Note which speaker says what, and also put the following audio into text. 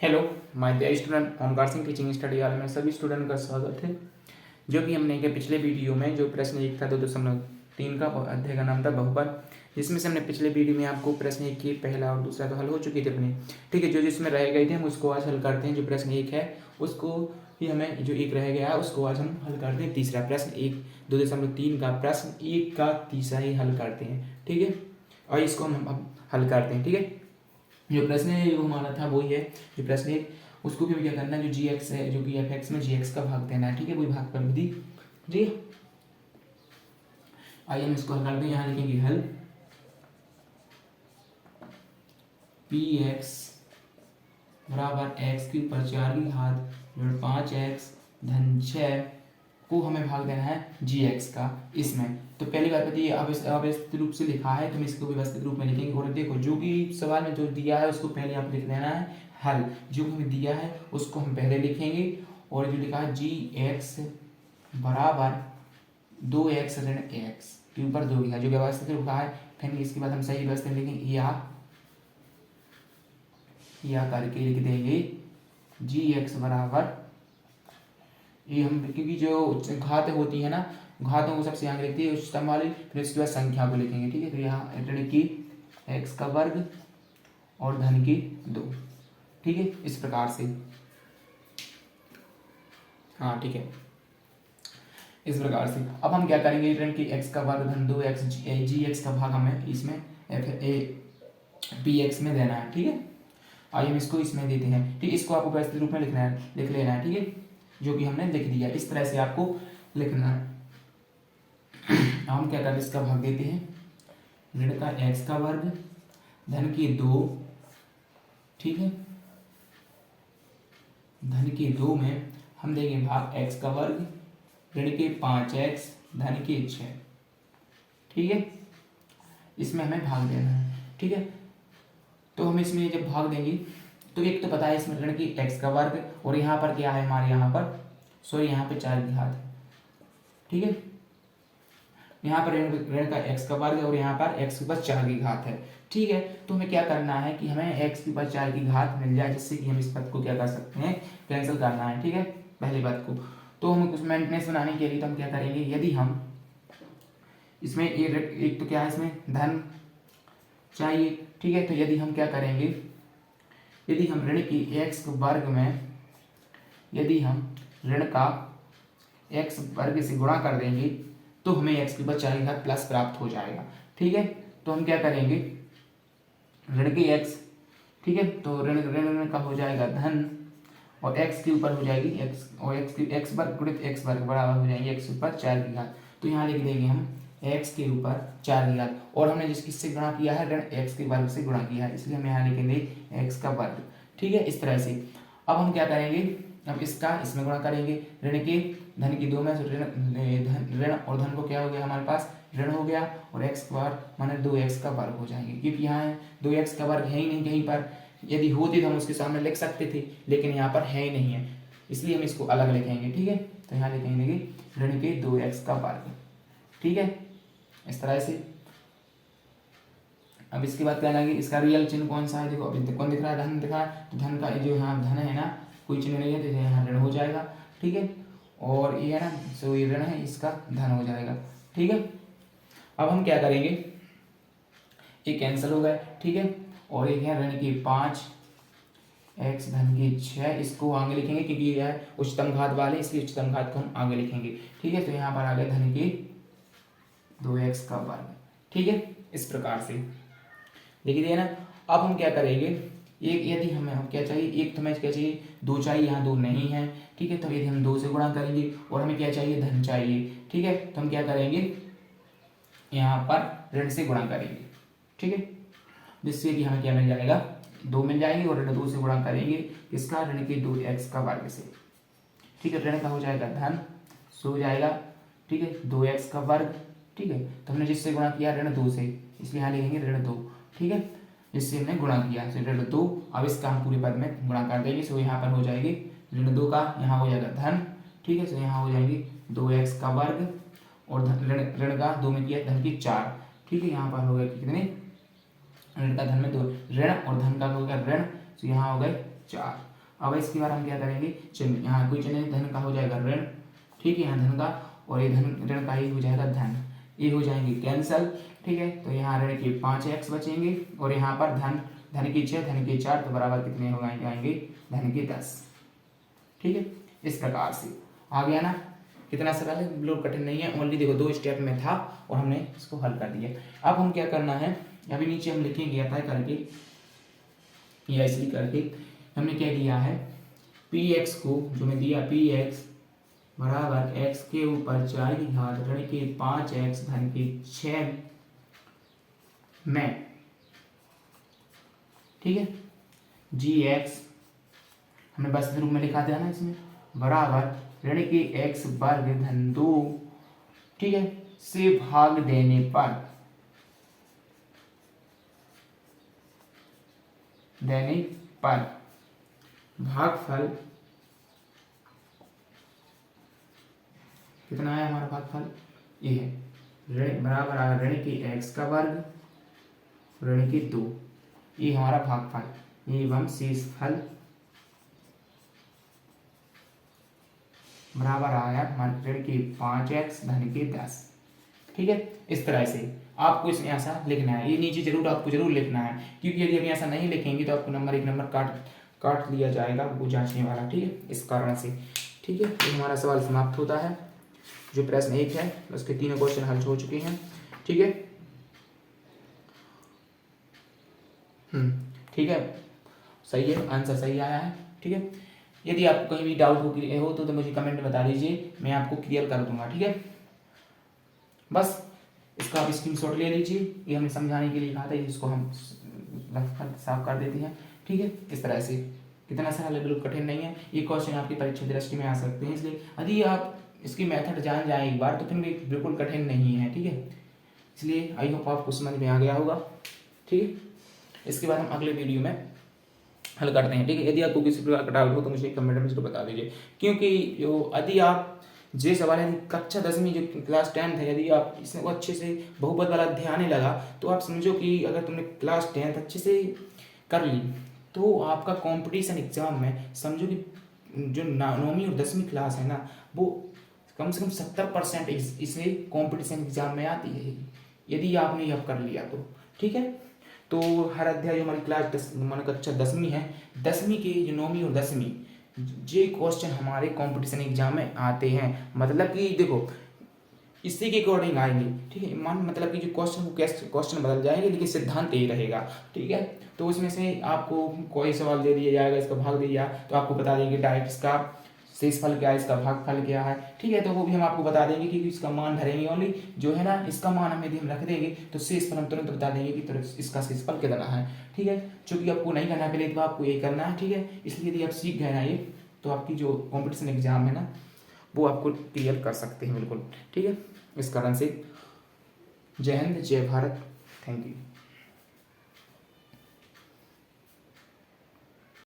Speaker 1: Hello my dear student, Omkar Singh teaching study hall में सभी student का स्वागत है। जो कि हमने के पिछले वीडियो में जो प्रश्न एक था 2.3 का अध्याय का नाम था बहुपद, जिसमें से हमने पिछले वीडियो में आपको प्रश्न एक की पहला और दूसरा तो हल हो चुकी थी अपनी। ठीक है, जो जिसमें रह गए थे हम उसको आज हल करते हैं। जो प्रश्न एक है उसको ही हमें जो एक रह गया है उसको आज हम हल करते हैं। तीसरा प्रश्न एक 2.3 का प्रश्न एक का तीसरा ही हल करते हैं। ठीक है, और इसको हम अब हल करते हैं। ठीक है, जो प्रश्न है वो हमारा था वही है जो प्रश्न एक, उसको भी क्या करना है, जो जी एक्स है जो कि एफ एक्स में जी एक्स का भाग देना है। ठीक है, वही भाग पर विधि। जी आइए हम इसको हल कर दें। यहाँ लिखेंगे हल पी एक्स बराबर एक्स के ऊपर 4 की घात 5x धन 6 को हमें भाग देना है जी एक्स का इसमें। तो पहली बात बताइए, अव्यवस्थित रूप से लिखा है तो हम इसको व्यवस्थित रूप में लिखेंगे। और देखो जो कि सवाल में जो दिया है उसको पहले आप लिख लेना है हल। जो हमें दिया है उसको हम पहले लिखेंगे और जो लिखा है जी एक्स बराबर 2x ऋण एक्स के ऊपर 2 लिखा, जो व्यवस्थित लिखा है। फिर इसके बाद हम सही व्यवस्थित लिखेंगे या करके लिख देंगे जी एक्स बराबर ये हम, क्योंकि जो घात होती है ना, घातों को सबसे आगे लिखती है उच्चतम वाली, फिर इसके बाद संख्या को लिखेंगे। ठीक है, तो यहाँ ऋण की एक्स का वर्ग और धन की 2। ठीक है, इस प्रकार से। हाँ ठीक है, इस प्रकार से। अब हम क्या करेंगे, ऋण की एक्स का वर्ग धन 2x जी एक्स का भाग हमें इसमें पी एक्स में देना है। ठीक है, आइए हम इसको इसमें देते हैं। ठीक, इसको आपको व्यवस्थित रूप में लिखना है, लिख लेना है। ठीक है, जो कि हमने लिख दिया, इस तरह से आपको लिखना है। हम क्या करते हैं, इसका भाग देते हैं ऋण का एक्स का वर्ग धन की 2। ठीक है, धन की 2 में हम देंगे भाग एक्स का वर्ग ऋण के 5x धन के 6। ठीक है, इसमें हमें भाग देना है। ठीक है, तो हम इसमें जब भाग देंगे तो एक तो पता है इसमें ऋण की एक्स का वर्ग और यहाँ पर क्या है हमारे यहाँ पर, सॉरी यहाँ पे 4 की घात है। ठीक है, यहाँ पर ऋण का एक्स का वर्ग और यहाँ पर एक्स के ऊपर 4 की घात है। ठीक है, तो हमें क्या करना है कि हमें एक्स के ऊपर 4 की घात मिल जाए, जिससे कि हम इस पद को क्या कर सकते हैं, कैंसिल करना है। ठीक है, पहली बात को तो हम कुछ मेंटेनेंस बनाने के लिए तो हम क्या करेंगे, यदि हम इसमें एक तो क्या है इसमें धन चाहिए। ठीक है, तो यदि हम क्या करेंगे, यदि हम ऋण की एक्स वर्ग में यदि हम ऋण का एक्स वर्ग से गुणा कर देंगे तो हमें एक्स के ऊपर 4 की घात प्लस प्राप्त हो जाएगा। ठीक है, तो हम क्या करेंगे ऋण की एक्स, ठीक है, तो ऋण ऋण का हो जाएगा धन और एक्स के ऊपर हो जाएगी एक्स और एक्स की एक्स वर्ग गुणित एक्स वर्ग बराबर हो जाएंगे एक्स के ऊपर 4 की घात। तो यहाँ लिख देंगे हम एक्स के ऊपर 4 की घात, और हमने जिस किससे गुणा किया है, ऋण एक्स के वर्ग से गुणा किया है, इसलिए हम यहाँ लिखेंगे एक्स का वर्ग। ठीक है, इस तरह से। अब हम क्या करेंगे, अब इसका इसमें गुणा करेंगे ऋण के धन की 2 में ऋण और धन को क्या हो गया हमारे पास ऋण हो गया और एक्स वर्ग माने 2x का वर्ग हो जाएंगे, क्योंकि यहाँ 2x का वर्ग है ही नहीं कहीं पर। यदि होती तो हम उसके सामने लिख सकते थे, लेकिन यहाँ पर है ही नहीं है, इसलिए हम इसको अलग लिखेंगे। ठीक है, तो यहाँ लिखेंगे ऋण के 2x का वर्ग। ठीक है, इस तरह से। अब इसके बाद क्या लगे, इसका रियल चिन्ह कौन सा है, देखो अभी कौन दिख रहा है, धन दिख रहा है, तो धन का जो यहाँ धन है ना, कोई चिन्ह नहीं है तो यहाँ ऋण हो जाएगा। ठीक है, और ये है ना, सो ये ऋण है, इसका धन हो जाएगा। ठीक है, अब हम क्या करेंगे, ये कैंसिल हो गए। ठीक है, और एक है ऋण की 5 x धन की 6, इसको आगे लिखेंगे क्योंकि ये है उच्चतम घात वाले, इसलिए उच्चतम घात को हम आगे लिखेंगे। ठीक है, तो यहाँ पर आ गया धन की 2x का वर्ग। ठीक है, इस प्रकार से लिख दिया ना। अब हम क्या करेंगे, एक यदि हमें क्या चाहिए, एक तो हमें क्या चाहिए 2 चाहिए, यहाँ 2 नहीं है। ठीक है, तो यदि हम 2 से गुणा करेंगे और हमें क्या चाहिए धन चाहिए। ठीक है, तो हम क्या करेंगे यहाँ पर ऋण से गुणा करेंगे। ठीक है, जिससे कि हमें क्या मिल जाएगा 2 मिल जाएगी और ऋण 2 से गुणा करेंगे इसका ऋण के 2x का वर्ग से। ठीक है, ऋण का हो जाएगा धन, सो हो जाएगा। ठीक है, 2x का वर्ग। ठीक है, तो हमने जिससे गुणा किया ऋण 2 से, इसलिए यहाँ लिखेंगे ऋण 2। ठीक है, जिससे हमने गुणा किया ऋण 2, अब इसका हम पूरे पद में गुणा कर देंगे। सो यहाँ पर हो जाएगी ऋण 2 का यहाँ हो जाएगा धन। ठीक है, सो यहाँ हो जाएंगे 2x का वर्ग और ऋण का 2 में किया धन की 4। ठीक है, यहाँ पर हो गए कितने, ऋण का धन में 2 ऋण और धन का हो गया ऋण, तो यहाँ हो गए 4। अब इसके बाद हम क्या करेंगे, चिन्ह यहाँ कोई चिन्ह धन का हो जाएगा ऋण, ठीक है, यहाँ धन का, और ये धन ऋण का ही हो जाएगा धन, ये हो जाएंगे कैंसल, ठीक है। तो यहाँ ऋण के 5x बचेंगे और यहाँ पर धन की 6 धन के 4 तो बराबर कितने हो आएंगे, धन के 10, ठीक है। इस प्रकार से आ गया ना, कितना सरल है, बिल्कुल कठिन नहीं है, ओनली देखो 2 स्टेप में था और हमने इसको हल कर दिया। अब हम क्या करना है, अभी नीचे हम लिखेंगे अतः करके या इसलिए करके हमने क्या किया है, px को जो मैं दिया px बराबर x के ऊपर 4 की घात ऋण के 5x धन के 6 में, ठीक है, gx हमने बस रूप में लिखा था ना इसमें, बराबर ऋण के x वर्ग धन 2, ठीक है, से भाग देने पर भागफल कितना है हमारा भागफल, ये है ऋण बराबर आ ऋण के x का वर्ग ऋण के 2, ये हमारा भागफल एवं शेषफल बराबर आया हमारे ऋण के 5x धन के 10, ठीक है। इस तरह से आपको इसमें ऐसा लिखना है, ये नीचे जरूर आपको जरूर लिखना है, क्योंकि यदि अभी ऐसा नहीं लिखेंगे तो आपको नंबर 1 नंबर काट लिया जाएगा वो जांचने वाला, ठीक है, इस कारण से, ठीक है। तो हमारा सवाल समाप्त होता है, जो प्रश्न 1 है उसके 3 क्वेश्चन हल हो चुके हैं, ठीक है। ठीक है, सही है, आंसर सही आया है, ठीक है। यदि आपको कहीं भी डाउट हो तो मुझे कमेंट बता दीजिए, मैं आपको क्लियर कर दूंगा, ठीक है। बस इसका आप स्क्रीनशॉट ले लीजिए, ये हमने समझाने के लिए कहा था, इसको हम साफ कर देते हैं, ठीक है। इस तरह से कितना सरल है, बिल्कुल कठिन नहीं है, ये क्वेश्चन आपकी परीक्षा दृष्टि में आ सकते हैं, इसलिए यदि आप इसकी मेथड जान जाए एक बार तो फिर भी बिल्कुल कठिन नहीं है, ठीक है। इसलिए आई होप आपको समझ में आ गया होगा, ठीक है। इसके बाद हम अगले वीडियो में हल करते हैं, ठीक है। यदि आपको किसी प्रकार का डाउट हो तो मुझे कमेंट में जरूर बता दीजिए, क्योंकि जो यदि आप जे सवाल है कक्षा 10वीं जो क्लास 10 है, यदि आप इसमें अच्छे से बहुपद वाला ध्यान लगा तो आप समझो कि अगर तुमने क्लास 10 अच्छे से कर ली तो आपका कंपटीशन एग्जाम में समझो कि जो 9वीं और 10वीं क्लास है ना, वो कम से कम 70% इसे कंपटीशन एग्जाम में आती है, यदि आपने यह कर लिया तो, ठीक है। तो हर अध्याय जो हमारी क्लास मान कक्षा 10वीं है, 10वीं के जो 9वीं और 10वीं जे क्वेश्चन हमारे कंपटीशन एग्जाम में आते हैं, मतलब कि देखो इसी के अकॉर्डिंग आएंगे, ठीक है। मतलब कि जो क्वेश्चन बदल जाएंगे लेकिन सिद्धांत यही रहेगा, ठीक है। तो उसमें से आपको कोई सवाल दे दिया जाएगा, इसका भाग दिया तो आपको बता देंगे डायरेक्ट इसका शेषफल क्या है, इसका भागफल क्या है, ठीक है। तो वो भी हम आपको बता देंगे कि इसका मान धरेंगे, ओनली जो है ना इसका मान हम यदि हम रख देंगे तो शेषफल हम तुरंत बता देंगे कि इसका शेषफल कितना है, ठीक है। चूंकि आपको नहीं करना पहले तो आपको ये करना है, ठीक है। इसलिए यदि आप सीख गए ना ये तो आपकी जो कॉम्पिटिशन एग्जाम है ना वो आपको क्लियर कर सकते हैं बिल्कुल, ठीक है। इस कारण से जय हिंद जय भारत, थैंक यू।